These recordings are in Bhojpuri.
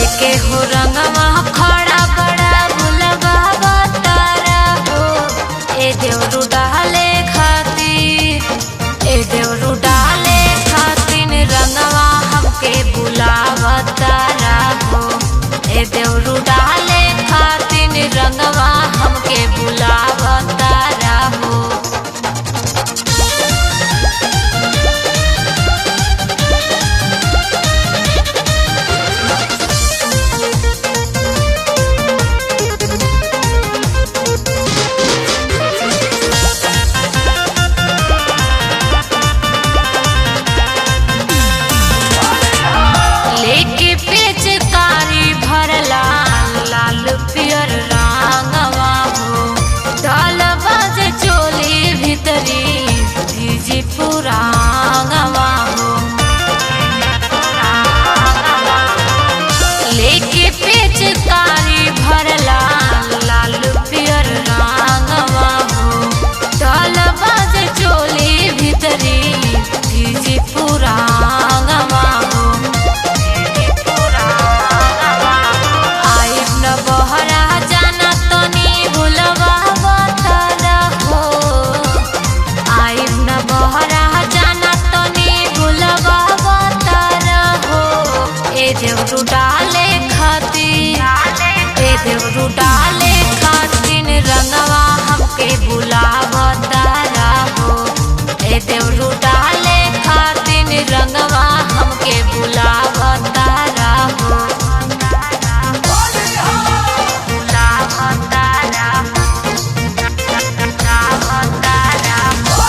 लेके हो रंगवा खड़ा बड़ा भुलवा तारा हो। ए देवरू डाले खातिर, ए देवरू डाले खातिर रंगवा हमके बुलावा तारा हो। ए देवरू डाले खातिर रंगवा हमके बुलावा तारा हो। लेके पिचकारी भरला लाल पियर रंगवा हो। डालबा जे चोली भीतरी भीजी पुरांगवा हो। लेके पिचकारी भरला लाल पियर रंगवा हो। डालबा जे चोली भीतरी भीजी पुरांगवा हो। आइब न बहरा जाना तनी भुलवा तारा हो। आइब न बहरा जाना तनी भुलवा तारा हो। ए देवरू डाले खातिर, ए देवरू डाले खातिर रंगवा हमके बुलावा तारा हो। ए देवरू डाले खातिर रंगवा हमके बुलावा तारा हो। बुलावा तारा हो, बुलावा तारा हो।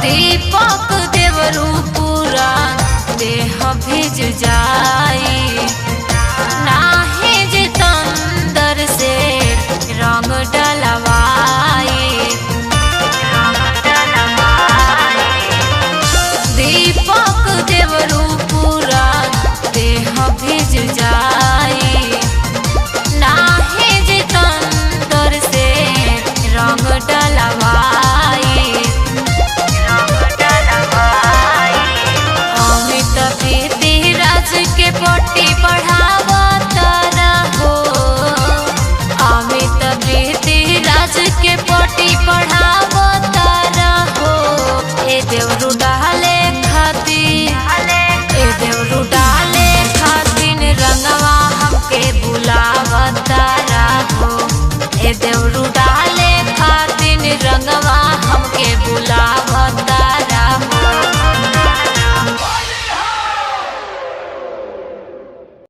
दीपक देवरू पूरा देह भिज जाई। नाही जे तंदर से रंग डलवाई, रंग डलवाई। दीपक देवरू पूरा देह भिज जाई। नाही जे तंदर से रंग डलवाई, अमित प्रीति राज के पोटी पढ़ावा तारा हो। अमित प्रीति राज के पोटी पढ़ावा तारा हो। ए देवरू डाले खातिर, ए देवरू डाले खातिर रंगवा हमके बुलावा तारा हो। ए देवरू डाले खातिर रंगवा हमके बुला